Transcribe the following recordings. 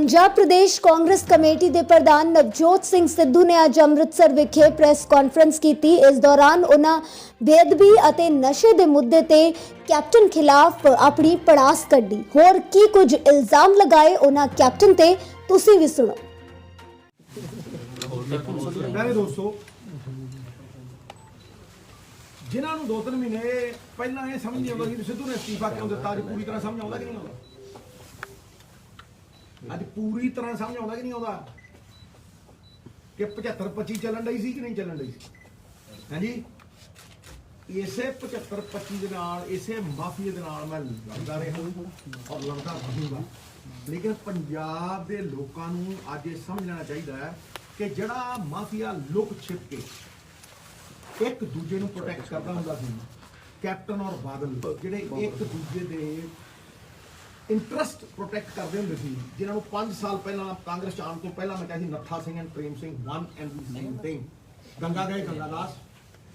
पंजाब प्रदेश Congress committee के प्रधान नवजोत सिंह सिद्धू ने अज अमृतसर विखे press conference की। इस दौरान उन्होंने बेदबी और नशे के मुद्दे ते कैप्टन खिलाफ अपनी पड़ास कढ़ी। होर की कुछ इल्जाम लगाए उन्होंने कैप्टन ते, तुसी भी सुनो। दोस्तों जिन्होंने 2-3 महीने पहला ये समझ नहीं आता कि सिद्धू ने इस्तीफा क्यों दिता, अज पूरी तरह समझ आता कि नहीं आता? अज पूरी तरह समझ आता कि नहीं आता कि 75-25 चलन रही सी कि नहीं चलन रही सी? हाँ जी, इसे 75-25 के नाल इसे माफिया के नाल मैं लड़ता रहा और लड़ता रहूंगा। लेकिन पंजाब के लोगों को अज ये समझ लेना चाहिए कि जड़ा माफिया लुक छिप के एक दूजे को प्रोटेक्ट करता हुंदा सी, कैप्टन और बादल जिहड़े एक दूजे दे इंटरस्ट प्रोटेक्ट करते होंगे सी, जिन्होंने 5 साल पहला कांग्रेस आने तो पहला मैं कहा नत्था Singh and Prem Singh one and the same thing, Ganga गए गंगादास,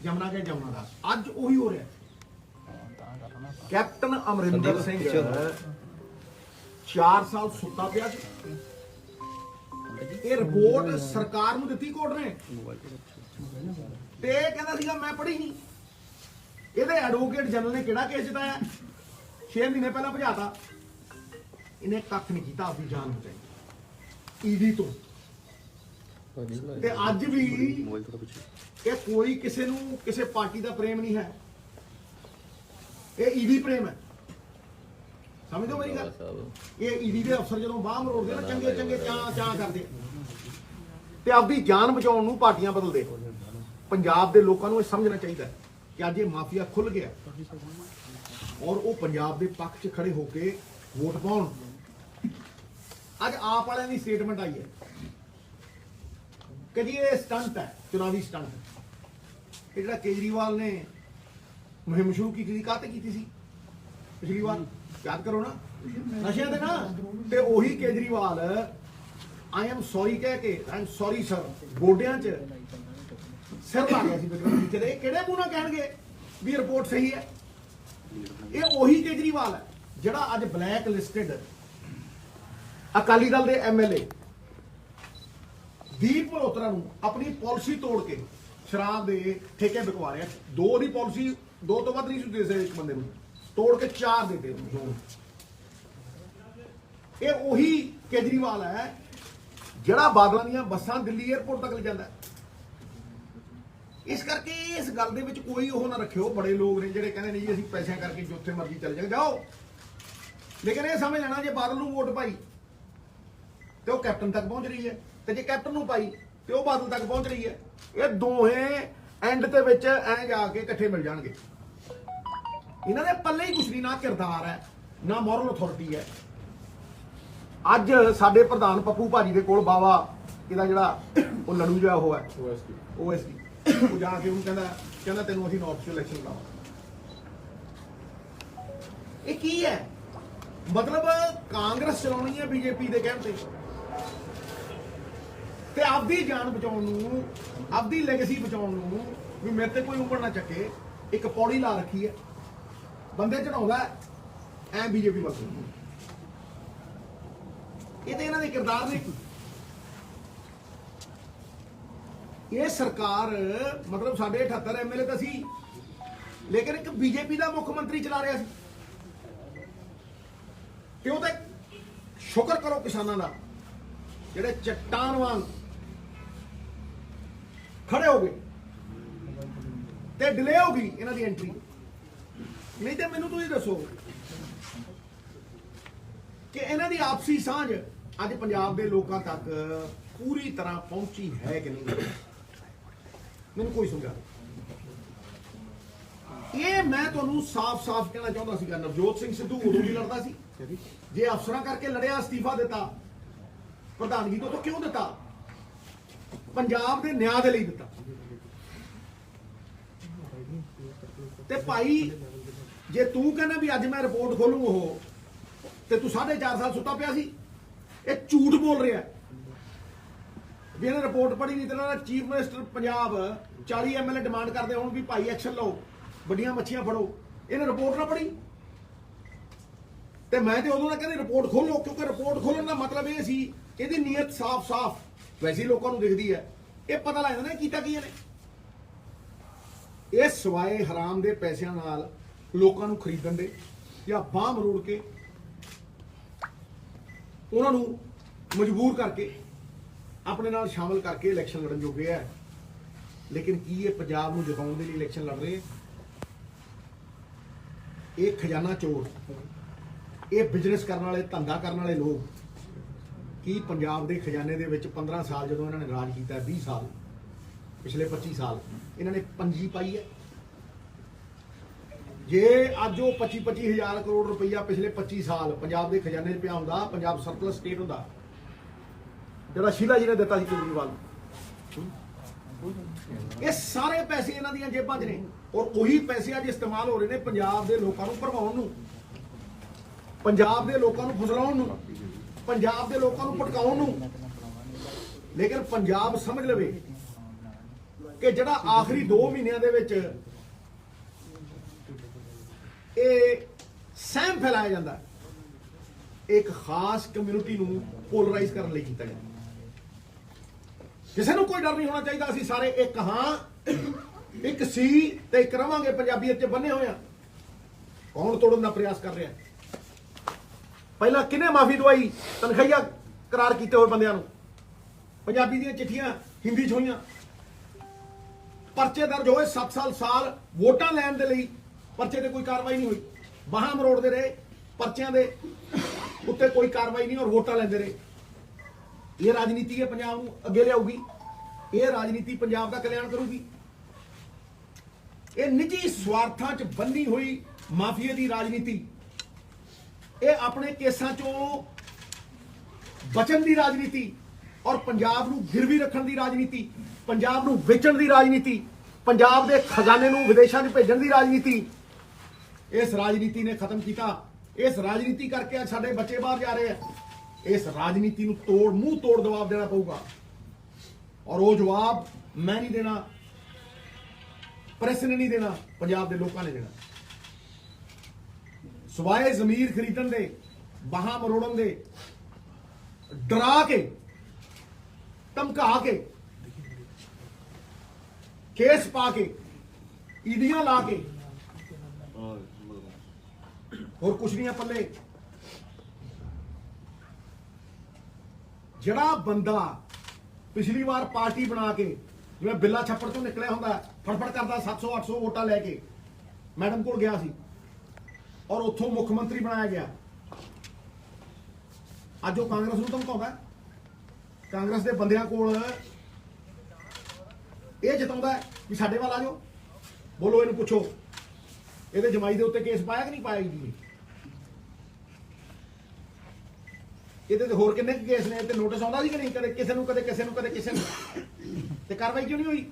जमुना गए जमुनादास। अज उही हो रहा। कैप्टन अमरिंदर सिंह 4 साल सुता पिया, ये रिपोर्ट सरकार नूं दित्ती कोर्ट ने ते कहना सीगा मैं पढ़ी नहीं। ये एडवोकेट जनरल ने किहड़ा केस जिताया? 6 महीने पहला भजाता। इन्हें कख नहीं किया, अपनी जान बचाई ईडी तो। ते अज भी ये कोई किसी नूं किसी पार्टी का प्रेम नहीं है, ये ईडी प्रेम है। समझो मेरी गल? ये ईडी के अफसर जो बाह मरोड़ते ना चंगे चंगे चाह चाह करते ते अपनी जान बचाने नूं पार्टियां बदलते। पंजाब के लोगों को समझना चाहिए कि अज ये माफिया खुल गया और वो पंजाब के पक्ष च खड़े होकर वोट पाउण। अज आप वाले की स्टेटमेंट आई है कि जी ये स्टंट है, चुनावी स्टंट। ये जो केजरीवाल ने मुहिम शुरू की थी, काहते की थी पिछली बार? याद करो ना, नशे दे ना। ते ओही केजरीवाल आई एम सॉरी कह के, आई एम सॉरी सर, गोडियां च सिर ला गया विक्रम टीचर। ये किहड़े मूंह नाल कहणगे भी रिपोर्ट सही है? ये ओही केजरीवाल है जिहड़ा अज ब्लैक लिस्टेड अकाली दल के MLA दीप मल्होत्रा नूं अपनी पॉलिसी तोड़ के शराब के ठेके बिकवा रहा। 2 की पॉलिसी 2 तो वध नहीं दे सकते एक बंदे नूं, तोड़ के 4 देते। ये ओही केजरीवाल है जिहड़ा बादलों दी बसां दिल्ली एयरपोर्ट तक ले जांदा है। इस करके इस गल दे विच कोई ओह ना रखियो। बड़े लोग ने जिहड़े कहंदे ने जी असीं पैसे करके जिथे मर्जी चले जाओ, लेकिन ये समझ लेना जे बादल नूं वोट पाई तो कैप्टन तक पहुंच रही है, ते जे कैप्टन नूं पाई तो वह बादल तक पहुंच रही है। ये दोहें एंड दे विच ऐ जाके इकट्ठे मिल जाणगे। इन्हां दे पल्ले ही कुछ नहीं, ना किरदार है ना मॉरल अथॉरिटी है। अज साडे प्रधान पप्पू भाजी दे कोल बावा इहदा जिहड़ा वो लड़ू जिहा वो है OSD, वो जाके उन्होंने कहना तेनों असीं नॉर्थ चों इलैक्शन लावांगे। ये की है? मतलब कांग्रेस चलाउणी है बीजेपी के कहण ते आपदी जान बचाउण नूं, आपदी लेगेसी बचाउण नूं भी मेरे ते कोई उंगल ना चके, एक पौड़ी ला रखी है, बंदे चढ़ाउंदा ऐ बीजेपी बस। ये तो इन्हां दे किरदार ने। ये सरकार मतलब साढ़े 78 MLA तो सी, लेकिन एक बीजेपी का मुख्यमंत्री चला रहा सी। क्यों? तो शुक्र करो किसानों का जिहड़े चट्टान वांग खड़े हो गए ते डिले हो गई इन्हां दी एंट्री। नहीं तो मैनूं तुसीं दसो कि इन्हां दी आपसी सांझ अज पंजाब के लोगों तक पूरी तरह पहुंची है कि नहीं? मैंने कोई समझा नहीं। ये मैं तुहानूं साफ साफ कहना चाहता सीगा, नवजोत सिंह सिद्धू उदों भी लड़दा सी जे अफसरां करके लड़िया, अस्तीफा दिता प्रधानगी तो क्यों दिता? पंजाब के न्याय के लिए दिता। ते भाई जे तू कहना भी अज मैं रिपोर्ट खोलूं वो ते तू 4.5 साल सुता पिया सी, ये झूठ बोल रहा है। भी इन्हें रिपोर्ट पढ़ी नहीं तो chief minister Punjab 40 MLA demand करते हो भी भाई एक्शन लो, बड़ियां मच्छियां फड़ो, इन्हें रिपोर्ट ना पढ़ी। ਤੇ ਮੈਂ ਤੇ ਉਦੋਂ ਨਾ ਕਹਿੰਦੇ ਰਿਪੋਰਟ ਖੋਲੋ, ਕਿਉਂਕਿ ਰਿਪੋਰਟ ਖੋਲਣ ਦਾ ਮਤਲਬ ਇਹ ਸੀ ਇਹਦੀ ਨੀਅਤ ਸਾਫ਼ ਵੈਸੇ ਹੀ ਲੋਕਾਂ ਨੂੰ ਦਿਖਦੀ ਹੈ। ਇਹ ਪਤਾ ਲੱਗ ਜਾਂਦਾ ਕੀਤਾ ਕੀ ਇਹਨੇ। ਇਹ ਸਵਾਏ ਹਰਾਮ ਦੇ ਪੈਸਿਆਂ ਨਾਲ ਲੋਕਾਂ ਨੂੰ ਖਰੀਦਣ ਦੇ ਜਾਂ ਬਾਂਹ ਮਰੋੜ ਕੇ ਉਹਨਾਂ ਨੂੰ ਮਜਬੂਰ ਕਰਕੇ ਆਪਣੇ ਨਾਲ ਸ਼ਾਮਲ ਕਰਕੇ ਇਲੈਕਸ਼ਨ ਲੜਨ ਜੋਗੇ ਹੈ। ਲੇਕਿਨ ਕੀ ਇਹ ਪੰਜਾਬ ਨੂੰ ਜਿਤਾਉਣ ਦੇ ਲਈ ਇਲੈਕਸ਼ਨ ਲੜ ਰਹੇ? ਇਹ ਖਜ਼ਾਨਾ ਚੋਰ, ਇਹ ਬਿਜ਼ਨਸ ਕਰਨ ਵਾਲੇ, ਧੰਦਾ ਕਰਨ ਵਾਲੇ ਲੋਕ ਕੀ ਪੰਜਾਬ ਦੇ ਖਜ਼ਾਨੇ ਦੇ ਵਿੱਚ 15 ਸਾਲ ਜਦੋਂ ਇਹਨਾਂ ਨੇ ਰਾਜ ਕੀਤਾ, 20 ਸਾਲ, ਪਿਛਲੇ 25 ਸਾਲ ਇਹਨਾਂ ਨੇ ਪੰਜੀ ਪਾਈ ਹੈ। ਜੇ ਅੱਜ ਉਹ 25 ਹਜ਼ਾਰ ਕਰੋੜ ਰੁਪਈਆ ਪਿਛਲੇ 25 ਸਾਲ ਪੰਜਾਬ ਦੇ ਖਜ਼ਾਨੇ 'ਚ ਪਿਆ ਹੁੰਦਾ, ਪੰਜਾਬ ਸਰਪਲਸ ਸਟੇਟ ਹੁੰਦਾ, ਜਿਹੜਾ ਸ਼ੀਲਾ ਜੀ ਨੇ ਦਿੱਤਾ ਸੀ ਕੇਜਰੀਵਾਲ ਨੂੰ। ਇਹ ਸਾਰੇ ਪੈਸੇ ਇਹਨਾਂ ਦੀਆਂ ਜੇਬਾਂ 'ਚ ਨੇ ਔਰ ਉਹੀ ਪੈਸੇ ਅੱਜ ਇਸਤੇਮਾਲ ਹੋ ਰਹੇ ਨੇ ਪੰਜਾਬ ਦੇ ਲੋਕਾਂ ਨੂੰ ਭਰਮਾਉਣ ਨੂੰ, ਪੰਜਾਬ ਦੇ ਲੋਕਾਂ ਨੂੰ ਫਸਲਾਉਣ ਨੂੰ, ਪੰਜਾਬ ਦੇ ਲੋਕਾਂ ਨੂੰ ਭਟਕਾਉਣ ਨੂੰ। ਲੇਕਿਨ ਪੰਜਾਬ ਸਮਝ ਲਵੇ ਕਿ ਜਿਹੜਾ ਆਖਰੀ 2 ਮਹੀਨਿਆਂ ਦੇ ਵਿੱਚ ਇਹ ਸਹਿਮ ਫੈਲਾਇਆ ਜਾਂਦਾ, ਇੱਕ ਖਾਸ ਕਮਿਊਨਿਟੀ ਨੂੰ ਪੋਲਰਾਈਜ਼ ਕਰਨ ਲਈ ਕੀਤਾ ਜਾਂਦਾ। ਕਿਸੇ ਨੂੰ ਕੋਈ ਡਰ ਨਹੀਂ ਹੋਣਾ ਚਾਹੀਦਾ। ਅਸੀਂ ਸਾਰੇ ਇੱਕ ਹਾਂ, ਇੱਕ ਸੀ ਤੇ ਇੱਕ ਰਵਾਂਗੇ, ਪੰਜਾਬੀਅਤ 'ਚ ਬੰਨੇ ਹੋਏ ਆ। ਕੌਣ ਤੋੜਨ ਦਾ ਪ੍ਰਯਾਸ ਕਰ ਰਿਹਾ? ਪਹਿਲਾਂ ਕਿਹਨੇ ਮਾਫੀ ਦਵਾਈ ਤਨਖਾਹੀਆ ਕਰਾਰ ਕੀਤੇ ਹੋਏ ਬੰਦਿਆਂ ਨੂੰ? ਪੰਜਾਬੀ ਦੀਆਂ ਚਿੱਠੀਆਂ ਹਿੰਦੀ 'ਚ ਹੋਈਆਂ, ਪਰਚੇ ਦਰਜ ਹੋਏ 7 ਸਾਲ ਵੋਟਾਂ ਲੈਣ ਦੇ ਲਈ, ਪਰਚੇ ਤੇ ਕੋਈ ਕਾਰਵਾਈ ਨਹੀਂ ਹੋਈ, ਬਾਹਾਂ ਮਰੋੜਦੇ ਰਹੇ, ਪਰਚਿਆਂ ਦੇ ਉੱਤੇ ਕੋਈ ਕਾਰਵਾਈ ਨਹੀਂ ਔਰ ਵੋਟਾਂ ਲੈਂਦੇ ਰਹੇ। ਇਹ ਰਾਜਨੀਤੀ ਹੈ ਪੰਜਾਬ ਨੂੰ ਅੱਗੇ ਲਿਆਊਗੀ, ਇਹ ਰਾਜਨੀਤੀ ਪੰਜਾਬ ਦਾ ਕਲਿਆਣ ਕਰੂਗੀ। ਇਹ ਨਿੱਜੀ ਸਵਾਰਥਾਂ 'ਚ ਬੰਨੀ ਹੋਈ ਮਾਫੀਏ ਦੀ ਰਾਜਨੀਤੀ, ਇਹ ਆਪਣੇ ਕੇਸਾਂ 'ਚੋਂ ਬਚਣ ਦੀ ਰਾਜਨੀਤੀ ਔਰ ਪੰਜਾਬ ਨੂੰ ਗਿਰਵੀ ਰੱਖਣ ਦੀ ਰਾਜਨੀਤੀ, ਪੰਜਾਬ ਨੂੰ ਵੇਚਣ ਦੀ ਰਾਜਨੀਤੀ, ਪੰਜਾਬ ਦੇ ਖਜ਼ਾਨੇ ਨੂੰ ਵਿਦੇਸ਼ਾਂ 'ਚ ਭੇਜਣ ਦੀ ਰਾਜਨੀਤੀ, ਇਸ ਰਾਜਨੀਤੀ ਨੇ ਖਤਮ ਕੀਤਾ। ਇਸ ਰਾਜਨੀਤੀ ਕਰਕੇ ਅੱਜ ਸਾਡੇ ਬੱਚੇ ਬਾਹਰ ਜਾ ਰਹੇ ਆ। ਇਸ ਰਾਜਨੀਤੀ ਨੂੰ ਮੂੰਹ ਤੋੜ ਜਵਾਬ ਦੇਣਾ ਪਊਗਾ ਔਰ ਉਹ ਜਵਾਬ ਮੈਂ ਨਹੀਂ ਦੇਣਾ, ਪ੍ਰੈਸ ਨੇ ਨਹੀਂ ਦੇਣਾ, ਪੰਜਾਬ ਦੇ ਲੋਕਾਂ ਨੇ ਦੇਣਾ। ਸਵਾਏ ਜ਼ਮੀਰ ਖਰੀਦਣ ਦੇ, ਬਾਹਾਂ ਮਰੋੜਨ ਦੇ, ਡਰਾ ਕੇ, ਧਮਕਾ ਕੇ, ਕੇਸ ਪਾ ਕੇ, ਈਡੀਆਂ ਲਾ ਕੇ, ਹੋਰ ਕੁਛ ਨਹੀਂ ਆ ਪੱਲੇ। ਜਿਹੜਾ ਬੰਦਾ ਪਿਛਲੀ ਵਾਰ ਪਾਰਟੀ ਬਣਾ ਕੇ ਜਿਵੇਂ ਬਿੱਲਾ ਛੱਪੜ ਤੋਂ ਨਿਕਲਿਆ ਹੁੰਦਾ, ਫੜਫੜ ਕਰਦਾ 700-800 ਵੋਟਾਂ ਲੈ ਕੇ ਮੈਡਮ ਕੋਲ ਗਿਆ ਸੀ ਔਰ ਉੱਥੋਂ ਮੁੱਖ ਮੰਤਰੀ ਬਣਾਇਆ ਗਿਆ, ਅੱਜ ਉਹ ਕਾਂਗਰਸ ਨੂੰ ਧਮਕਾਉਂਦਾ, ਕਾਂਗਰਸ ਦੇ ਬੰਦਿਆਂ ਕੋਲ ਇਹ ਜਿਤਾਉਂਦਾ ਕਿ ਸਾਡੇ ਵੱਲ ਆ ਜਾਓ, ਬੋਲੋ, ਇਹਨੂੰ ਪੁੱਛੋ ਇਹਦੇ ਜਮਾਈ ਦੇ ਉੱਤੇ ਕੇਸ ਪਾਇਆ ਕਿ ਨਹੀਂ ਪਾਇਆ ਜੀ? ਇਹਦੇ ਤੇ ਹੋਰ ਕਿੰਨੇ ਕੇਸ ਨੇ? ਤੇ ਨੋਟਿਸ ਆਉਂਦਾ ਸੀ ਕਿ ਨਹੀਂ? ਕਦੇ ਕਿਸੇ ਨੂੰ, ਕਦੇ ਕਿਸੇ ਨੂੰ, ਕਦੇ ਕਿਸੇ ਨੂੰ, ਤੇ ਕਾਰਵਾਈ ਕਿਉਂ ਨਹੀਂ ਹੋਈ?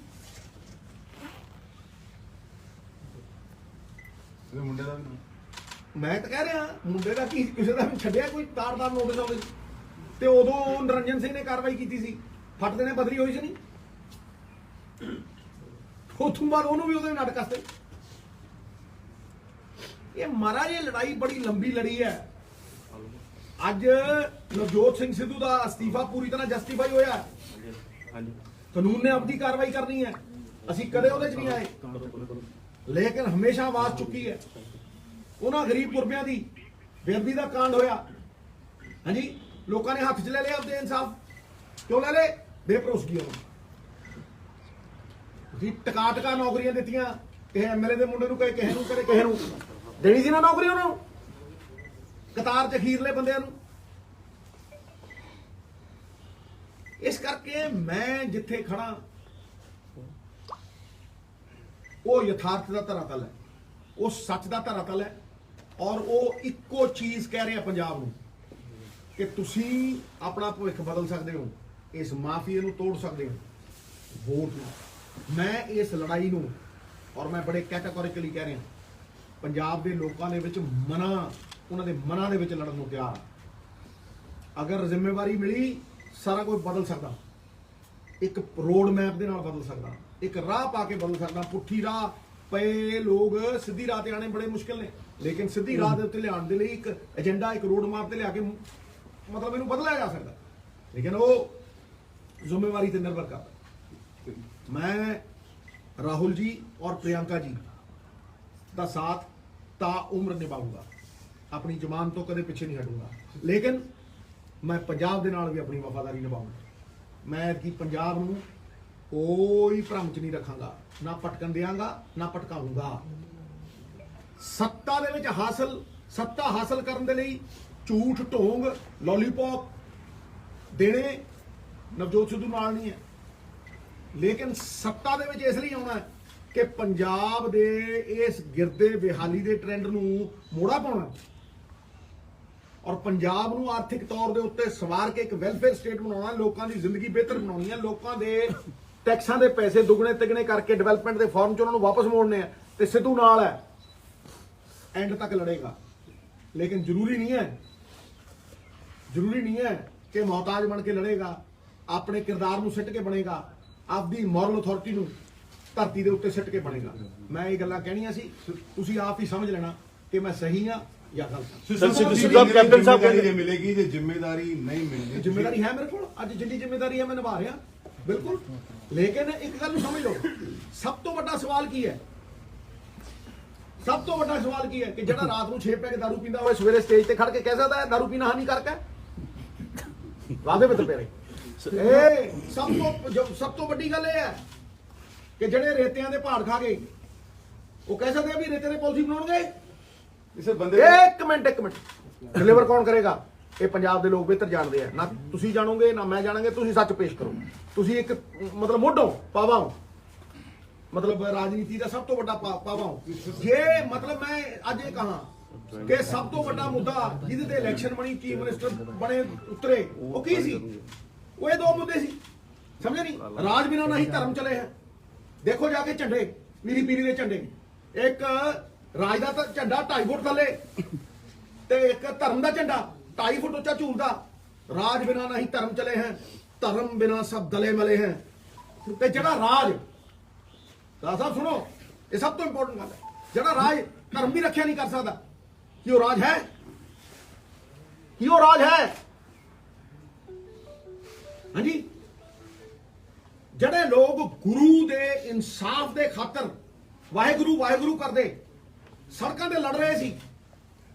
ਮੁੰਡੇ ਦਾ ਮੈਂ ਤਾਂ ਕਹਿ ਰਿਹਾ ਮੁੰਡੇ ਦਾ ਕੀ, ਕਿਸੇ ਦਾ ਵੀ ਛੱਡਿਆ ਕੋਈ ਤਾਰ-ਤਾਰ ਨੋਟਿਸ ਆਉਂਦੇ ਤੇ ਉਦੋਂ ਨਰਿੰਜਨ ਸਿੰਘ ਨੇ ਕਾਰਵਾਈ ਕੀਤੀ ਸੀ, ਫੱਟਦੇ ਨੇ ਬਦਲੀ ਹੋਈ ਸੀ ਨਹੀਂ, ਉਥੋਂ ਬਾਅਦ ਉਹਨੂੰ ਵੀ ਉਹਦੇ ਨਾਟਕ ਕਸਤੇ। ਇਹ ਮਹਾਰਾਜ ਇਹ ਲੜਾਈ ਬੜੀ ਲੰਬੀ ਲੜੀ ਹੈ। ਅੱਜ ਨਵਜੋਤ ਸਿੰਘ ਸਿੱਧੂ ਦਾ ਅਸਤੀਫਾ ਪੂਰੀ ਤਰ੍ਹਾਂ ਜਸਟੀਫਾਈ ਹੋਇਆ, ਕਾਨੂੰਨ ਨੇ ਆਪਣੀ ਕਾਰਵਾਈ ਕਰਨੀ ਹੈ, ਅਸੀਂ ਕਦੇ ਉਹਦੇ 'ਚ ਨਹੀਂ ਆਏ, ਲੇਕਿਨ ਹਮੇਸ਼ਾ ਆਵਾਜ਼ ਚੁੱਕੀ ਹੈ। ਉਹਨਾਂ ਗਰੀਬ ਗੁਰਬਿਆਂ ਦੀ ਬੇਅਦਬੀ ਦਾ ਕਾਂਡ ਹੋਇਆ, ਹਾਂਜੀ, ਲੋਕਾਂ ਨੇ ਹੱਥ 'ਚ ਲੈ ਲਿਆ ਆਪਦੇ ਇਨਸਾਫ। ਕਿਉਂ ਲੈ ਲਏ? ਬੇਭਰੋਸਗੀ ਉਹਨੂੰ। ਤੁਸੀਂ ਟਕਾ ਨੌਕਰੀਆਂ ਦਿੱਤੀਆਂ, ਕਿਸੇ ਐਮਐਲਏ ਦੇ ਮੁੰਡੇ ਨੂੰ, ਕਦੇ ਕਿਸੇ ਨੂੰ, ਕਦੇ ਕਿਸੇ ਨੂੰ, ਦੇਣੀ ਸੀ ਨਾ ਨੌਕਰੀ ਉਹਨਾਂ ਨੂੰ, ਕਤਾਰ 'ਚ ਅਖੀਰਲੇ ਬੰਦਿਆਂ ਨੂੰ। ਇਸ ਕਰਕੇ ਮੈਂ ਜਿੱਥੇ ਖੜਾ ਉਹ ਯਥਾਰਥ ਦਾ ਧਰਾਤਲ ਹੈ, ਉਹ ਸੱਚ ਦਾ ਧਰਾਤਲ ਹੈ ਔਰ ਉਹ ਇੱਕੋ ਚੀਜ਼ ਕਹਿ ਰਿਹਾ ਪੰਜਾਬ ਨੂੰ ਕਿ ਤੁਸੀਂ ਆਪਣਾ ਭਵਿੱਖ ਬਦਲ ਸਕਦੇ ਹੋ, ਇਸ ਮਾਫੀਏ ਨੂੰ ਤੋੜ ਸਕਦੇ ਹੋ ਵੋਟ ਨਾਲ। ਮੈਂ ਇਸ ਲੜਾਈ ਨੂੰ, ਔਰ ਮੈਂ ਬੜੇ ਕੈਟਾਗੋਰੀਕਲੀ ਕਹਿ ਰਿਹਾ, ਪੰਜਾਬ ਦੇ ਲੋਕਾਂ ਦੇ ਵਿੱਚ ਉਹਨਾਂ ਦੇ ਮਨਾਂ ਦੇ ਵਿੱਚ ਲੜਨ ਨੂੰ ਤਿਆਰ। ਅਗਰ ਜ਼ਿੰਮੇਵਾਰੀ ਮਿਲੀ, ਸਾਰਾ ਕੁਝ ਬਦਲ ਸਕਦਾ, ਇੱਕ ਰੋਡ ਮੈਪ ਦੇ ਨਾਲ ਬਦਲ ਸਕਦਾ, ਇੱਕ ਰਾਹ ਪਾ ਕੇ ਬਦਲ ਸਕਦਾ, ਪੁੱਠੀ ਰਾਹ ਪਏ ਲੋਕ ਸਿੱਧੀ ਰਾਹ ਤੇ ਆਣੇ ਬੜੇ ਮੁਸ਼ਕਿਲ ਨੇ, ਲੇਕਿਨ ਸਿੱਧੀ ਰਾਹ ਦੇ ਉੱਤੇ ਲਿਆਉਣ ਦੇ ਲਈ ਇੱਕ ਏਜੰਡਾ, ਇੱਕ ਰੋਡ ਮਾਪ ਤੇ ਲਿਆ ਕੇ ਮਤਲਬ ਇਹਨੂੰ ਬਦਲਿਆ ਜਾ ਸਕਦਾ, ਲੇਕਿਨ ਉਹ ਜ਼ਿੰਮੇਵਾਰੀ ਤੇ ਨਿਰਭਰ ਕਰਦਾ। ਮੈਂ ਰਾਹੁਲ ਜੀ ਔਰ ਪ੍ਰਿयंका ਜੀ ਦਾ ਸਾਥ ਤਾ ਉਮਰ ਨਿਭਾਊਂਗਾ, ਆਪਣੀ ਜ਼ਮਾਨ ਤੋਂ ਕਦੇ ਪਿੱਛੇ ਨਹੀਂ ਹਟੂੰਗਾ, ਲੇਕਿਨ ਮੈਂ ਪੰਜਾਬ ਦੇ ਨਾਲ ਵੀ ਆਪਣੀ ਵਫਾਦਾਰੀ ਨਿਭਾਊਂਗਾ। ਮੈਂ ਕਿ ਪੰਜਾਬ ਨੂੰ ਕੋਈ ਭਰਮ ਚ ਨਹੀਂ ਰੱਖਾਂਗਾ, ਨਾ ਭਟਕਣ ਦਿਆਂਗਾ ਨਾ ਭਟਕਾਊਂਗਾ। ਸੱਤਾ ਦੇ ਵਿੱਚ ਸੱਤਾ ਹਾਸਲ ਕਰਨ ਦੇ ਲਈ ਝੂਠ, ਢੋਂਗ, ਲੋਲੀਪੌਪ ਦੇਣੇ ਨਵਜੋਤ ਸਿੱਧੂ ਨਾਲ ਨਹੀਂ ਹੈ, ਲੇਕਿਨ ਸੱਤਾ ਦੇ ਵਿੱਚ ਇਸ ਲਈ ਆਉਣਾ ਹੈ ਕਿ ਪੰਜਾਬ ਦੇ ਇਸ ਗਿਰਦੇ ਬਿਹਾਲੀ ਦੇ ਟ੍ਰੈਂਡ ਨੂੰ ਮੋੜਾ ਪਾਉਣਾ ਔਰ ਪੰਜਾਬ ਨੂੰ ਆਰਥਿਕ ਤੌਰ ਦੇ ਉੱਤੇ ਸਵਾਰ ਕੇ ਇੱਕ ਵੈਲਫੇਅਰ ਸਟੇਟ ਬਣਾਉਣਾ, ਲੋਕਾਂ ਦੀ ਜ਼ਿੰਦਗੀ ਬਿਹਤਰ ਬਣਾਉਣੀ ਹੈ, ਲੋਕਾਂ ਦੇ ਟੈਕਸਾਂ ਦੇ ਪੈਸੇ ਦੁੱਗਣੇ ਤਿੱਗਣੇ ਕਰਕੇ ਡਿਵੈਲਪਮੈਂਟ ਦੇ ਫਾਰਮ 'ਚ ਉਹਨਾਂ ਨੂੰ ਵਾਪਸ ਮੋੜਨੇ ਆ, ਤੇ ਸਿੱਧੂ ਨਾਲ ਹੈ, ਐਂਡ ਤੱਕ ਲੜੇਗਾ। ਲੇਕਿਨ ਜ਼ਰੂਰੀ ਨਹੀਂ ਹੈ ਕਿ ਮੁਹਤਾਜ ਬਣ ਕੇ ਲੜੇਗਾ, ਆਪਣੇ ਕਿਰਦਾਰ ਨੂੰ ਸਿੱਟ ਕੇ ਬਣੇਗਾ, ਆਪਦੀ ਮੋਰਲ ਅਥਾਰਟੀ ਨੂੰ ਧਰਤੀ ਦੇ ਉੱਤੇ ਸਿੱਟ ਕੇ ਬਣੇਗਾ। ਮੈਂ ਇਹ ਗੱਲਾਂ ਕਹਿਣੀਆਂ ਸੀ, ਤੁਸੀਂ ਆਪ ਹੀ ਸਮਝ ਲੈਣਾ ਕਿ ਮੈਂ ਸਹੀ ਹਾਂ ਜਾਂ ਗਲਤ। ਕੈਪਟਨ ਸਾਹਿਬ ਕਹਿੰਦੇ ਮਿਲੇਗੀ ਜੇ ਜ਼ਿੰਮੇਵਾਰੀ ਨਹੀਂ ਮਿਲਦੀ। ਜ਼ਿੰਮੇਵਾਰੀ ਹੈ ਮੇਰੇ ਕੋਲ, ਅੱਜ ਜਿੰਨੀ ਜ਼ਿੰਮੇਵਾਰੀ ਹੈ ਮੈਂ ਨਿਭਾ ਰਿਹਾ ਬਿਲਕੁਲ, ਲੇਕਿਨ ਇੱਕ ਗੱਲ ਨੂੰ ਸਮਝ ਲਓ, ਸਭ ਤੋਂ ਵੱਡਾ ਸਵਾਲ ਕੀ ਹੈ? ਸਭ ਤੋਂ ਵੱਡਾ ਸਵਾਲ ਕੀ ਹੈ ਕਿ ਜਿਹੜਾ ਰਾਤ ਨੂੰ 6 ਪੈਗ ਦਾਰੂ ਪੀਂਦਾ ਹੋਵੇ ਸਵੇਰੇ ਸਟੇਜ ਤੇ ਖੜ ਕੇ ਕਹਿ ਸਕਦਾ ਹੈ ਦਾਰੂ ਪੀਣਾ ਹਾਨੀਕਾਰਕ ਹੈ? ਵਾਦੇ ਵਿੱਚ ਪਏ ਇਹ ਸਭ ਤੋਂ ਵੱਡੀ ਗੱਲ ਇਹ ਹੈ ਕਿ ਜਿਹੜੇ ਰੇਤਿਆਂ ਦੇ ਪਹਾੜ ਖਾ ਗਏ ਉਹ ਕਹਿ ਸਕਦੇ ਆ ਵੀ ਰੇਤੇ ਦੇ ਪਾਲਿਸੀ ਬਣਾਉਣਗੇ। ਇਸੇ ਬੰਦੇ ਇੱਕ ਮਿੰਟ ਡਿਲੀਵਰ ਕੌਣ ਕਰੇਗਾ? ਇਹ ਪੰਜਾਬ ਦੇ ਲੋਕ ਬਿਹਤਰ ਜਾਣਦੇ ਆ, ਨਾ ਤੁਸੀਂ ਜਾਣੋਗੇ ਨਾ ਮੈਂ ਜਾਣਾਂਗੇ। ਤੁਸੀਂ ਸੱਚ ਪੇਸ਼ ਕਰੋ, ਤੁਸੀਂ ਇੱਕ ਮਤਲਬ ਮੋਢੋਂ ਪਾਵਾ ਹੋ, ਮਤਲਬ ਰਾਜਨੀਤੀ ਦਾ ਸਭ ਤੋਂ ਵੱਡਾ ਪਾਵਾ ਹੋ। ਜੇ ਮਤਲਬ ਮੈਂ ਅੱਜ ਇਹ ਕਹਾਂ ਕਿ ਸਭ ਤੋਂ ਵੱਡਾ ਮੁੱਦਾ ਜਿਹਦੇ ਤੇ ਇਲੈਕਸ਼ਨ ਬਣੀ, ਚੀਫ ਮਿਨਿਸਟਰ ਬਣੇ ਉਤਰੇ, ਉਹ ਕੀ ਸੀ? ਉਹ ਇਹ ਦੋ ਮੁੱਦੇ ਸੀ, ਸਮਝੇ ਨਹੀਂ? ਰਾਜ ਬਿਨਾਂ ਨਹੀਂ ਧਰਮ ਚਲੇ ਹੈ। ਦੇਖੋ ਜਾ ਕੇ ਝੰਡੇ, ਪੀਰੀ ਦੇ ਝੰਡੇ, ਇੱਕ ਰਾਜ ਦਾ ਝੰਡਾ 2.5 ਫੁੱਟ ਥੱਲੇ ਤੇ ਇੱਕ ਧਰਮ ਦਾ ਝੰਡਾ 2.5 ਫੁੱਟ ਉੱਚਾ ਝੂਲਦਾ। ਰਾਜ ਬਿਨਾਂ ਨਹੀਂ ਧਰਮ ਚਲੇ ਹੈ, ਧਰਮ ਬਿਨਾਂ ਸਭ ਦਲੇ ਮਲੇ ਹੈ। ਤੇ ਜਿਹੜਾ ਰਾਜ ਸਾਹਿਬ ਸੁਣੋ, ਇਹ ਸਭ ਤੋਂ ਇੰਪੋਰਟੈਂਟ ਗੱਲ ਹੈ, ਜਿਹੜਾ ਰਾਜ ਧਰਮ ਦੀ ਰੱਖਿਆ ਨਹੀਂ ਕਰ ਸਕਦਾ, ਕੀ ਉਹ ਰਾਜ ਹੈ? ਕੀ ਉਹ ਰਾਜ ਹੈ? ਹਾਂਜੀ, ਜਿਹੜੇ ਲੋਕ ਗੁਰੂ ਦੇ ਇਨਸਾਫ ਦੇ ਖਾਤਰ ਵਾਹਿਗੁਰੂ ਕਰਦੇ ਸੜਕਾਂ ਤੇ ਲੜ ਰਹੇ ਸੀ,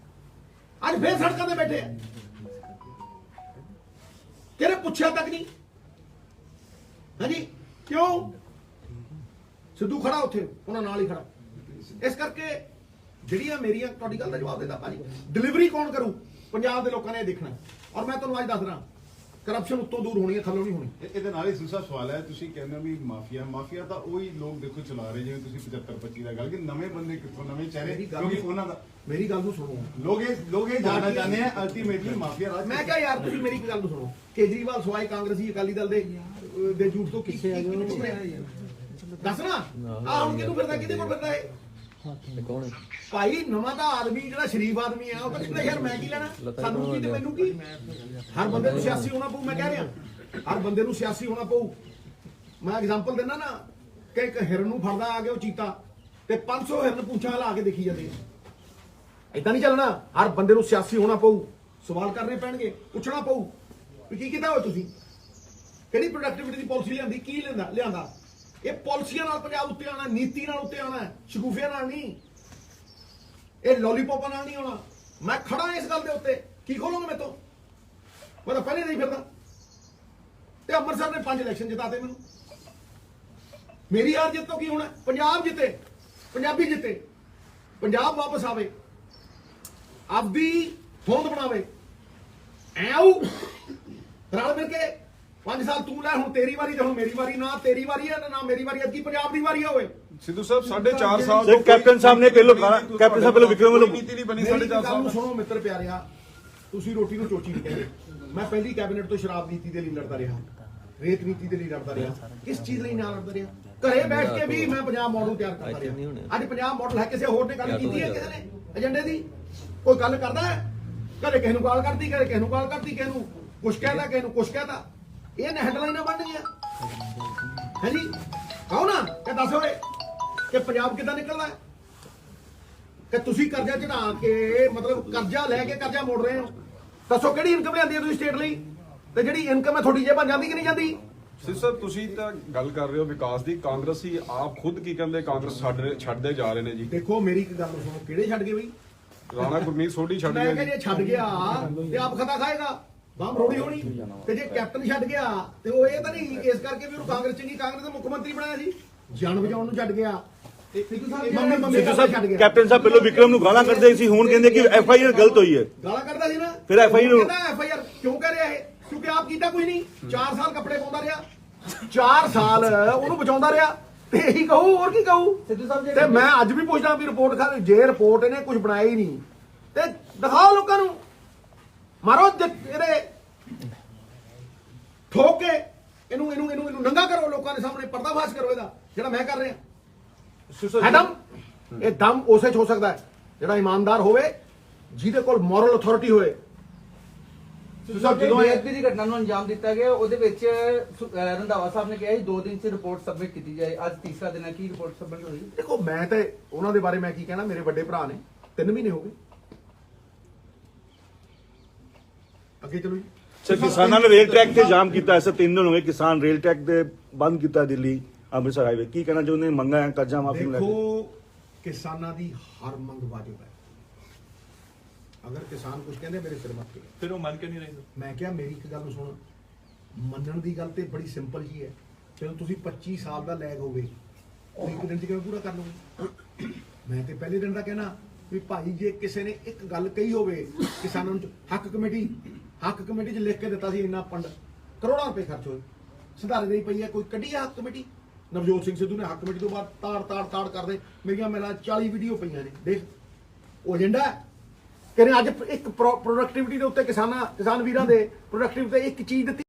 ਅੱਜ ਫੇਰ ਸੜਕਾਂ ਤੇ ਬੈਠੇ ਆ। ਕਿਹਨੇ ਪੁੱਛਿਆ ਤੱਕ ਨਹੀਂ? ਹਾਂਜੀ, ਕਿਉਂ? ਸਿੱਧੂ ਖੜਾ ਉੱਥੇ, ਉਹਨਾਂ ਨਾਲ ਹੀ ਖੜਾ। ਇਸ ਕਰਕੇ ਜਿਹੜੀਆਂ ਮੇਰੀਆਂ, ਤੁਹਾਡੀ ਗੱਲ ਦਾ ਜਵਾਬ ਦੇਦਾ ਭਾਜੀ, ਡਿਲੀਵਰੀ ਕੌਣ ਕਰੂ? ਪੰਜਾਬ ਦੇ ਲੋਕਾਂ ਨੇ ਇਹ ਦੇਖਣਾ। ਔਰ ਮੈਂ ਤੁਹਾਨੂੰ ਅੱਜ ਦੱਸ ਰਿਹਾ, ਕਰਪਸ਼ਨ ਉੱਤੋਂ ਦੂਰ ਹੋਣੀ ਹੈ, ਥੱਲੋਂ ਨਹੀਂ ਹੋਣੀ। ਇਹਦੇ ਨਾਲ ਹੀ ਦੂਸਰਾ ਸਵਾਲ ਹੈ, ਤੁਸੀਂ ਕਹਿੰਦੇ ਹੋ ਵੀ ਮਾਫੀਆ ਤਾਂ ਉਹੀ ਲੋਕ ਦੇਖੋ ਚਲਾ ਰਹੇ, ਜਿਵੇਂ ਤੁਸੀਂ 75-25 ਦਾ ਗੱਲ, ਕਿ ਨਵੇਂ ਬੰਦੇ ਕਿੱਥੋਂ, ਨਵੇਂ ਚਿਹਰੇ, ਕਿਉਂਕਿ ਉਹਨਾਂ ਦਾ। ਮੇਰੀ ਗੱਲ ਨੂੰ ਸੁਣੋ, ਲੋਕ ਇਹ ਜਾਣਨਾ ਚਾਹੁੰਦੇ ਆ ਅਲਟੀਮੇਟਲੀ ਮਾਫੀਆ ਰਾਜ। ਮੈਂ ਕਿਹਾ ਯਾਰ ਤੁਸੀਂ ਮੇਰੀ ਗੱਲ ਨੂੰ ਸੁਣੋ, ਕੇਜਰੀਵਾਲ ਸਵਾਈ ਕਾਂਗਰਸੀ ਅਕਾਲੀ ਦਲ ਦੇ ਝੂਠ ਤੋਂ ਦੱਸ ਨਾ, ਆਹ ਹੁਣ ਕਿਹਨੂੰ ਫਿਰਦਾ, ਕਿਹਦੇ ਕੋਲ ਫਿਰਦਾ ਹੈ? ਭਾਈ ਨਵਾਂ ਤਾਂ ਆਦਮੀ ਜਿਹੜਾ ਸ਼ਰੀਫ ਆਦਮੀ ਆ, ਉਹ ਤਾਂ ਕਹਿੰਦਾ ਯਾਰ ਮੈਂ ਕੀ ਲੈਣਾ, ਸਾਨੂੰ ਕੀ ਤੇ ਮੈਨੂੰ ਕੀ। ਹਰ ਬੰਦੇ ਨੂੰ ਸਿਆਸੀ ਹੋਣਾ ਪਊ, ਮੈਂ ਕਹਿ ਰਿਹਾ ਹਰ ਬੰਦੇ ਨੂੰ ਸਿਆਸੀ ਹੋਣਾ ਪਊ। ਮੈਂ ਐਗਜ਼ਾਮਪਲ ਦਿੰਦਾ ਨਾ ਕਿ ਇੱਕ ਹਿਰਨ ਨੂੰ ਫੜਦਾ ਆ ਕੇ ਉਹ ਚੀਤਾ, ਤੇ 500 ਹਿਰਨ ਪੁੱਛਾਂ ਹਿਲਾ ਕੇ ਦੇਖੀ ਜਾਂਦੇ। ਏਦਾਂ ਨਹੀਂ ਚੱਲਣਾ, ਹਰ ਬੰਦੇ ਨੂੰ ਸਿਆਸੀ ਹੋਣਾ ਪਊ, ਸਵਾਲ ਕਰਨੇ ਪੈਣਗੇ, ਪੁੱਛਣਾ ਪਊ ਵੀ ਕੀ ਕੀਤਾ ਹੋਇਆ ਤੁਸੀਂ, ਕਿਹੜੀ ਪ੍ਰੋਡਕਟਿਵਿਟੀ ਦੀ ਪਾਲਿਸੀ ਲਿਆਂਦੀ, ਕੀ ਲਿਆਂਦਾ। ਇਹ ਪਾਲਿਸੀਆਂ ਨਾਲ ਪੰਜਾਬ ਉੱਤੇ ਆਉਣਾ, ਨੀਤੀ ਨਾਲ ਉੱਤੇ ਆਉਣਾ, ਸ਼ਗੂਫਿਆਂ ਨਾਲ ਨਹੀਂ, ਇਹ ਲੋਲੀਪੌਪਾਂ ਨਾਲ ਨਹੀਂ ਆਉਣਾ। ਮੈਂ ਖੜਾ ਇਸ ਗੱਲ ਦੇ ਉੱਤੇ, ਕੀ ਖੋਲੋਗੇ ਮੇਰੇ ਤੋਂ? ਮੈਂ ਤਾਂ ਪਹਿਲੇ ਨਹੀਂ ਫਿਰਦਾ। ਤੇ ਅੰਮ੍ਰਿਤਸਰ ਨੇ 5 ਇਲੈਕਸ਼ਨ ਜਿਤਾਤੇ ਮੈਨੂੰ, ਮੇਰੀ ਹਾਰ ਜਿੱਤ ਤੋਂ ਕੀ ਹੋਣਾ? ਪੰਜਾਬ ਜਿੱਤੇ, ਪੰਜਾਬੀ ਜਿੱਤੇ, ਪੰਜਾਬ ਵਾਪਸ ਆਵੇ, ਆਪਦੀ ਹੋਂਦ ਬਣਾਵੇ। ਐ ਆਊ ਰਲ ਮਿਲ ਕੇ 5 ਸਾਲ ਤੂੰ ਲੈ, ਹੁਣ ਤੇਰੀ ਵਾਰੀ ਤੇ ਹੁਣ ਮੇਰੀ ਵਾਰੀ। ਨਾ ਤੇਰੀ ਵਾਰੀ ਹੈ ਨਾ ਮੇਰੀ ਵਾਰੀ, ਅੱਗੀ ਪੰਜਾਬ ਦੀ ਵਾਰੀ ਹੋਵੇ। ਸਿੱਧੂ ਸਾਹਿਬ 4.5 ਸਾਲ ਤੋਂ ਕੈਪਟਨ ਸਾਹਿਬ ਨੇ ਪਹਿਲੋਂ ਕੈਪਟਨ ਸਾਹਿਬ ਪਹਿਲੋਂ ਵਿਕਰਮ ਵੱਲੋਂ ਨੀਤੀ ਨਹੀਂ ਬਣੀ 4.5 ਸਾਲ ਨੂੰ ਸੁਣੋ ਮਿੱਤਰ ਪਿਆਰਿਆ, ਤੁਸੀਂ ਰੋਟੀ ਨੂੰ ਚੋਚੀ ਨਹੀਂ ਕਹਿੰਦੇ। ਮੈਂ ਪਹਿਲੀ ਕੈਬਨਿਟ ਤੋਂ ਸ਼ਰਾਬ ਨੀਤੀ ਦੇ ਲਈ ਲੜਦਾ ਰਿਹਾ, ਰੇਤ ਨੀਤੀ ਦੇ ਲਈ ਲੜਦਾ ਰਿਹਾ, ਕਿਸ ਚੀਜ਼ ਲਈ ਨਾ ਲੜਦਾ ਰਿਹਾ। ਘਰੇ ਬੈਠ ਕੇ ਵੀ ਮੈਂ ਪੰਜਾਬ ਮਾਡਲ ਤਿਆਰ ਕਰਦਾ ਰਿਹਾ। ਅੱਜ ਪੰਜਾਬ ਮਾਡਲ ਹੈ, ਕਿਸੇ ਹੋਰ ਨੇ ਗੱਲ ਕੀਤੀ ਹੈ ਕਿਸੇ ਨੇ ਏਜੰਡੇ ਦੀ? ਕੋਈ ਗੱਲ ਕਰਦਾ ਹੈ? ਕਦੇ ਕਿਸੇ ਨੂੰ ਗਾਲ ਕਰਦੀ, ਕਦੇ ਕਿਸੇ ਨੂੰ ਗਾਲ ਕਰਦੀ, ਕਿਸੇ ਨੂੰ ਕੁਛ ਕਹਿਦਾ, ਕਿਸੇ ਨੂੰ ਕੁਛ ਕਹਿਦਾ। ਇਹ ਨੇ ਹੈਡਲਾਈਨਾਂ ਬਣ ਗਈਆਂ ਹੈ ਜੀ। ਕਹੋ ਨਾ ਕਿ ਦੱਸ ਹੋਏ ਕਿ ਪੰਜਾਬ ਕਿੱਦਾਂ ਨਿਕਲਦਾ ਹੈ ਕਿ ਤੁਸੀਂ ਕਰਜ਼ਾ ਚੜਾ ਕੇ ਮਤਲਬ ਕਰਜ਼ਾ ਲੈ ਕੇ ਕਰਜ਼ਾ ਮੋੜ ਰਹੇ ਹੋ। ਦੱਸੋ ਕਿਹੜੀ ਇਨਕਮ ਲਿਆਂਦੀ ਹੈ ਤੁਸੀਂ ਸਟੇਟ ਲਈ, ਤੇ ਜਿਹੜੀ ਇਨਕਮ ਹੈ ਤੁਹਾਡੀ ਜੇਬਾਂ ਜਾਂਦੀ ਕਿ ਨਹੀਂ ਜਾਂਦੀ? ਸਰ ਤੁਸੀਂ ਤਾਂ ਗੱਲ ਕਰ ਰਹੇ ਹੋ ਵਿਕਾਸ ਦੀ, ਕਾਂਗਰਸੀ ਆਪ ਖੁਦ ਕੀ ਕਹਿੰਦੇ ਕਾਂਗਰਸ ਛੱਡਦੇ ਜਾ ਰਹੇ ਨੇ ਜੀ। ਦੇਖੋ ਮੇਰੀ ਇੱਕ ਗੱਲ ਸੁਣੋ, ਕਿਹੜੇ ਛੱਡ ਗਏ ਬਈ? ਰਾਣਾ ਗੁਰਮੀਤ ਸੋਢੀ ਛੱਡ ਮੈਂ ਗਏ ਕਿਹਾ ਜੀ। ਜੇ ਛੱਡ ਗਿਆ ਤੇ ਆਪ ਖਤਾ ਖਾਏਗਾ, ਬਾਮ ਰੋੜੀ ਹੋਣੀ। ਤੇ ਜੇ ਕੈਪਟਨ ਛੱਡ ਗਿਆ ਤੇ ਉਹ ਇਹ ਤਾਂ ਨਹੀਂ ਇਸ ਕਰਕੇ ਵੀ ਉਹਨੂੰ ਕਾਂਗਰਸ ਚੰਗੀ, ਕਾਂਗਰਸ ਦਾ ਮੁੱਖ ਮੰਤਰੀ ਬਣਾਇਆ ਸੀ, ਜਾਨ ਬਚਾਉਣ ਨੂੰ ਛੱਡ ਗਿਆ। ਸਿੱਧੂ ਸਾਹਿਬ ਕੈਪਟਨ ਸਾਹਿਬ ਪਹਿਲਾਂ ਵਿਕਰਮ ਨੂੰ ਗਾਲਾਂ ਕੱਢਦੇ ਸੀ, ਹੁਣ ਕਹਿੰਦੇ ਕਿ ਐਫ ਆਈ ਆਰ ਗਲਤ ਹੋਈ ਹੈ। ਗਾਲਾਂ ਕੱਢਦਾ ਸੀ ਨਾ, ਫਿਰ FIR ਕਹਿੰਦਾ FIR ਕਿਉਂ ਕਹਿ ਰਿਹਾ ਇਹ? ਕਿਉਂਕਿ ਆਪ ਕੀਤਾ ਕੁਝ ਨਹੀਂ, 4 ਸਾਲ ਕੱਪੜੇ ਪਾਉਂਦਾ ਰਿਹਾ, 4 ਸਾਲ ਉਹਨੂੰ ਬਚਾਉਂਦਾ ਰਿਹਾ, ਤੇ ਇਹੀ ਕਹੂ ਹੋਰ ਕੀ ਕਹੂ? ਤੇ ਮੈਂ ਅੱਜ ਵੀ ਪੁੱਛਦਾ ਵੀ ਰਿਪੋਰਟ ਖਾ, ਜੇ ਰਿਪੋਰਟ ਇਹਨੇ ਕੁਝ ਬਣਾਇਆ ਹੀ ਨਹੀਂ ਤੇ ਦਿਖਾਓ ਲੋਕਾਂ ਨੂੰ, ਮਾਰੋ ਇਹਦੇ ਠੋਕ ਕੇ ਇਹਨੂੰ ਨੰਗਾ ਕਰੋ, ਲੋਕਾਂ ਦੇ ਸਾਹਮਣੇ ਪਰਦਾਫਾਸ਼ ਕਰੋ ਇਹਦਾ ਜਿਹੜਾ ਮੈਂ ਕਰ ਰਿਹਾ। ਇਹ ਦਮ ਉਸੇ ਚ ਹੋ ਸਕਦਾ ਹੈ ਜਿਹੜਾ ਇਮਾਨਦਾਰ ਹੋਵੇ, ਜਿਹਦੇ ਕੋਲ ਮੋਰਲ ਅਥਾਰਟੀ ਹੋਵੇ। ਜਦੋਂ ਬੇਅਦਬੀ ਦੀ ਘਟਨਾ ਨੂੰ ਅੰਜਾਮ ਦਿੱਤਾ ਗਿਆ, ਉਹਦੇ ਵਿੱਚ ਰੰਧਾਵਾ ਸਾਹਿਬ ਨੇ ਕਿਹਾ ਸੀ 2 ਦਿਨ 'ਚ ਰਿਪੋਰਟ ਸਬਮਿਟ ਕੀਤੀ ਜਾਏ। ਅੱਜ ਤੀਸਰਾ ਦਿਨ ਹੈ, ਕੀ ਰਿਪੋਰਟ ਸਬਮਿਟ ਹੋਈ? ਦੇਖੋ ਮੈਂ ਤੇ ਉਹਨਾਂ ਦੇ ਬਾਰੇ ਮੈਂ ਕੀ ਕਹਿਣਾ, ਮੇਰੇ ਵੱਡੇ ਭਰਾ ਨੇ, 3 ਮਹੀਨੇ ਹੋ ਗਏ। ਅੱਗੇ ਚਲੋ ਜੀ। ਸਰ ਕਿਸਾਨਾਂ ਨੇ ਰੇਲ ਟਰੈਕ ਤੇ ਜਾਮ ਕੀਤਾ, ਐਸੇ 3 ਦਿਨ ਹੋ ਗਏ ਕਿਸਾਨ ਰੇਲ ਟਰੈਕ ਤੇ ਬੰਦ ਕੀਤਾ ਦਿੱਲੀ ਅੰਮ੍ਰਿਤਸਰ ਹਾਈਵੇ। ਕੀ ਕਹਿਣਾ ਚਾਹੁੰਦੇ ਮੰਗਾ ਹੈ ਕਰਜ਼ਾ ਮਾਫੀ ਨੂੰ ਲੈ ਕੇ? ਦੇਖੋ ਕਿਸਾਨਾਂ ਦੀ ਹਰ ਮੰਗ ਵਾਜਬ ਹੈ। ਅਗਰ ਕਿਸਾਨ ਕੁਝ ਕਹਿੰਦੇ ਮੇਰੇ ਸਿਰ ਮੱਥੇ, ਫਿਰ ਉਹ ਮੰਨ ਕੇ ਨਹੀਂ ਰਹੇ। ਮੈਂ ਕਿਹਾ ਮੇਰੀ ਇੱਕ ਗੱਲ ਨੂੰ ਸੁਣ, ਮੰਨਣ ਦੀ ਗੱਲ ਤੇ ਬੜੀ ਸਿੰਪਲ ਜੀ ਹੈ। ਜਦੋਂ ਤੁਸੀਂ 25 ਸਾਲ ਦਾ ਲੈਗ ਹੋਵੇ, ਤੁਸੀਂ ਇੱਕ ਦਿਨ 'ਚ ਕਿਵੇਂ ਪੂਰਾ ਕਰ ਲਓਗੇ? ਮੈਂ ਤੇ ਪਹਿਲੇ ਦਿਨ ਦਾ ਕਹਿਣਾ ਵੀ ਭਾਈ ਜੇ ਕਿਸੇ ਨੇ ਇੱਕ ਗੱਲ ਕਹੀ ਹੋਵੇ ਕਿਸਾਨਾਂ ਨੂੰ, ਹੱਕ ਕਮੇਟੀ 'ਚ ਲਿਖ ਕੇ ਦਿੱਤਾ ਸੀ ਇੰਨਾ ਫੰਡ, ਕਰੋੜਾਂ ਰੁਪਏ ਖਰਚ ਹੋਏ, ਸੁਧਾਰੇ ਦੀ ਪਈ ਹੈ, ਕੋਈ ਕੱਢੀ ਹੈ ਹੱਕ ਕਮੇਟੀ? ਨਵਜੋਤ ਸਿੰਘ ਸਿੱਧੂ ਨੇ ਹੱਕ ਕਮੇਟੀ ਤੋਂ ਬਾਅਦ ਤਾੜ ਕਰਦੇ, ਮੇਰੀਆਂ ਮੇਰਾ 40 ਵੀਡੀਓ ਪਈਆਂ ਨੇ, ਦੇਖ ਉਹ ਏਜੰਡਾ ਕਹਿੰਦੇ ਅੱਜ ਇੱਕ ਪ੍ਰੋਡਕਟਿਵਿਟੀ ਦੇ ਉੱਤੇ ਕਿਸਾਨ ਵੀਰਾਂ ਦੇ ਪ੍ਰੋਡਕਟਿਵ ਤੇ ਇੱਕ ਚੀਜ਼ ਦਿੱਤੀ